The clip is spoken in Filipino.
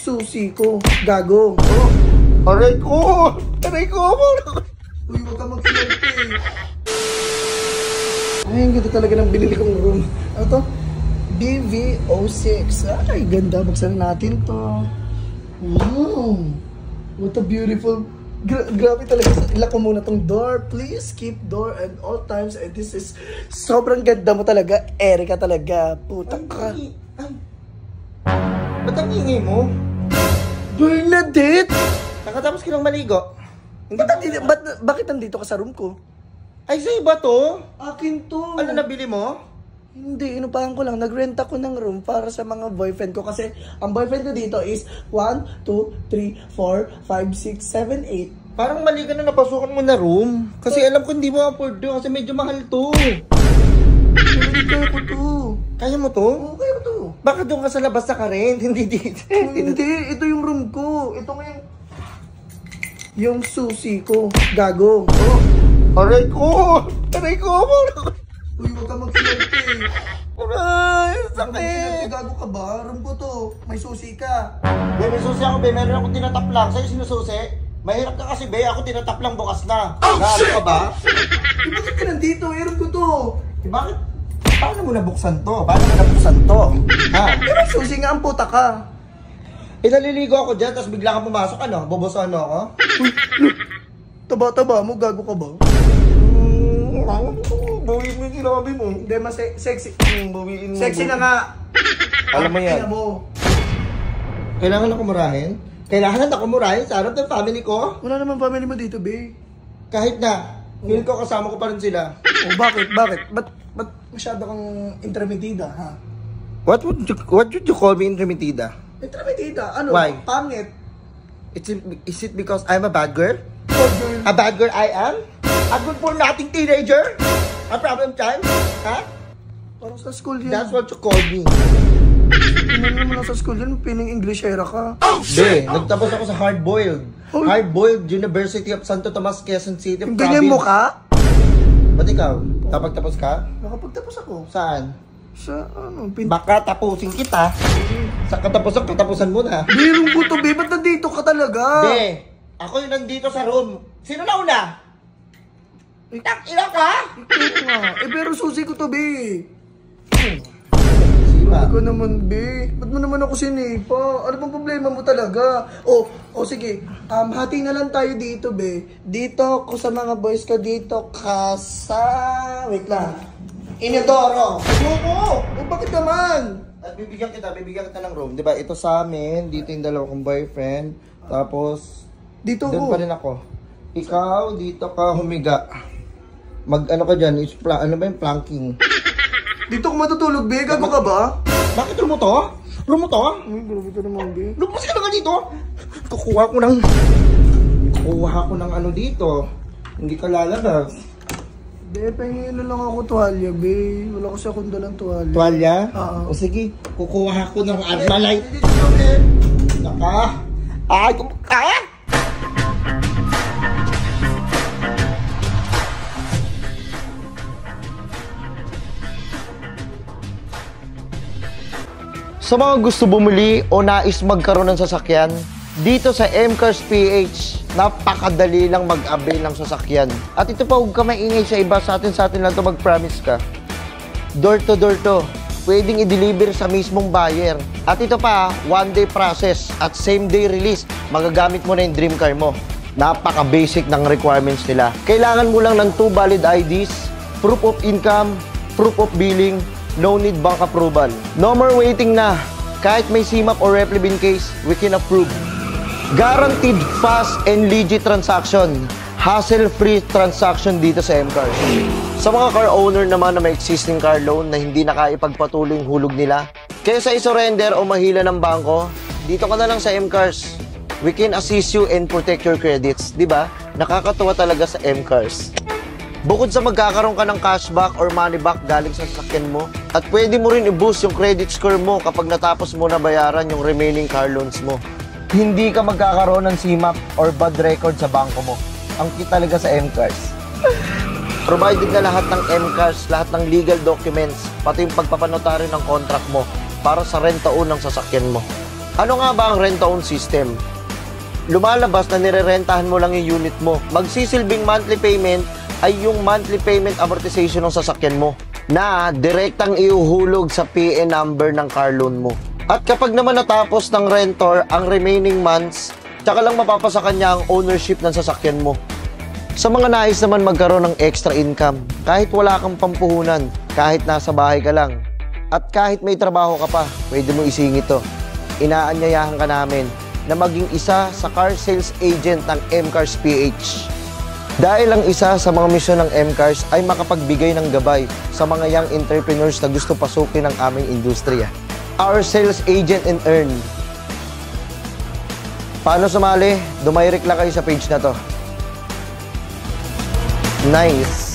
Susi ko, gago. Aray ko! Aray ko! Uy, huwag ka mag-selfie. Ay, ang ganda talaga ng binili kong room. Ano to? BV06. Ay, ganda. Buksan natin to. Wow! What a beautiful... Grabe talaga. Ilak ko muna tong door. Please keep door at all times. And this is... Sobrang ganda mo talaga. Erika talaga. Puta ka. Ba't ang ingay mo? Bernadette! Nakatapos ka lang maligo. Bakit nandito ka sa room ko? Ay, sa iba to? Akin to. Ano nabili mo? Hindi, inupahan ko lang. Nag-rent ako ng room para sa mga boyfriend ko. Kasi ang boyfriend ko dito is 1, 2, 3, 4, 5, 6, 7, 8. Parang mali ka na napasukan mo na room. Kasi alam ko hindi mo afford doon kasi medyo mahal to. Kaya ko to. Kaya mo to? Oo, kaya ko to. Bakit doon ka sa labas sa rent? Hindi dito. Hindi, ito yung room ko. Ito nga yung susi ko. Gago. Aray ko! Aray ko! Uy, huwag ka mag-selfie. Aray! Sakit! Sakit! Gago ka ba? Room ko to. May susi ka. Be, may susi ako, be. Meron akong tinatap lang. Sa'yo sinususi? Mahirap ka kasi, be. Ako tinatap lang bukas na. Ano ka ba? Bakit ka nandito? Room ko to. Bakit? Paano mo nabuksan to? Paano mo nabuksan to? Ha? Pero susi nga ang puta ka. Naliligo ako dyan, tapos bigla kang pumasok, ano? Boboso ano ako? Taba-taba mo, gago ka ba? Bawiin mo yung sinabi mo. Hindi, mas sexy. Bawiin mo. Sexy na nga. Alam mo yan. Tingnan mo. Kailangan ako murahin? Kailangan ako murahin sa harap ng family ko? Wala naman family mo dito, be. Kahit na, feeling ko kasama ko pa rin sila. Oh, bakit? Bakit? Ba't masyado kang intermitida, ha? What would you call me intermitida? Intermitida? Ano? Why? Pangit. Is it because I'm a bad girl? Bad girl. A bad girl I am? A good for nothing teenager? A problem child? Ha? Parang sa school yan. That's what you call me. Hindi naman sa school yan, pining English era ka. Be, nagtapos ako sa hard-boiled. Oh. Hard-boiled University of Santo Tomas, Quezon City Yung Province. ganyan mo ka? Ba't ikaw? Tapos ka? Nakapagtapos ako. Saan? Sa ano? Baka tapusin kita. Sa katapusan mo na. Birong buto, be. Ba't nandito ka talaga? Be, ako yung nandito sa room. Sino na una? Ina ka? Ikaw nga. Pero susi ko to, be. Sima. Ako naman, be. Ba't mo naman ako sinipa? Ano bang problema mo talaga? Sige. Hati na lang tayo dito, be. Dito ako sa mga boys ko. Dito ka sa... Wait lang. Inodoro. Ayoko! Bakit naman? At bibigyan kita ng room. Diba, ito sa amin. Dito yung dalawa kong boyfriend. Tapos, Dito doon ako. pa rin ako. Ikaw, dito ka humiga. Ano ka dyan? Ano ba yung planking? Dito ako matutulog, be. Gago ka ba? Bakit room mo to? Room mo to? Ay, grabe ka naman, be. Lumpas ka na nga dito. Kukuha ko ng ano dito. Hindi ka lalabas. Be, pahingin na lang ako tuwalya, be. Wala kasi akong dalang tuwalya. Tuwalya? Oo. O sige, kukuha ko ng Armalite. Naka. Ay, sa mga gusto bumili o nais magkaroon ng sasakyan, dito sa M-Cars PH, napakadali lang mag-avail ng sasakyan. At ito pa, huwag ka maingay sa iba, sa atin lang to, mag-promise ka. Door to door to. Pwedeng i-deliver sa mismong buyer. At ito pa, one-day process at same-day release. Magagamit mo na yung dream car mo. Napaka-basic ng requirements nila. Kailangan mo lang ng 2 valid IDs, proof of income, proof of billing, no need bank approval. No more waiting na. Kahit may CMAP or Replibin case, we can approve. Guaranteed fast and legit transaction. Hassle-free transaction dito sa M-Cars. Sa mga car owner naman na may existing car loan na hindi nakaipagpatuloy yung hulog nila, kaysa i-surrender o mahila ng bangko, dito ka na lang sa M-Cars. We can assist you and protect your credits. Diba? Nakakatuwa talaga sa M-Cars. Bukod sa magkakaroon ka ng cashback or money back galing sa sasakyan mo, at pwede mo rin i-boost yung credit score mo kapag natapos mo na bayaran yung remaining car loans mo. Hindi ka magkakaroon ng CMAP or bad record sa bangko mo. Ang key talaga sa M-Cars. Provided na lahat ng M-Cars, lahat ng legal documents, pati yung pagpapanotaryo ng contract mo para sa renta ng sasakyan mo. Ano nga ba ang rent-to-own system? Lumalabas na nirerentahan mo lang yung unit mo. Magsisilbing monthly payment ay yung monthly payment amortization ng sasakyan mo na direktang iuhulog sa PN number ng car loan mo. At kapag naman natapos ng rentor ang remaining months, tsaka lang mapapasa kanya ang ownership ng sasakyan mo. Sa mga nais naman magkaroon ng extra income, kahit wala kang pampuhunan, kahit nasa bahay ka lang, at kahit may trabaho ka pa, pwede mo isingit to. Inaanyayahan ka namin na maging isa sa car sales agent ng M-Cars PH. Dahil ang isa sa mga misyon ng M-Cars ay makapagbigay ng gabay sa mga young entrepreneurs na gusto pasukin ng aming industriya. Our sales agent and earn. Paano sumali? Dumirect lang kayo sa page na to. Nice!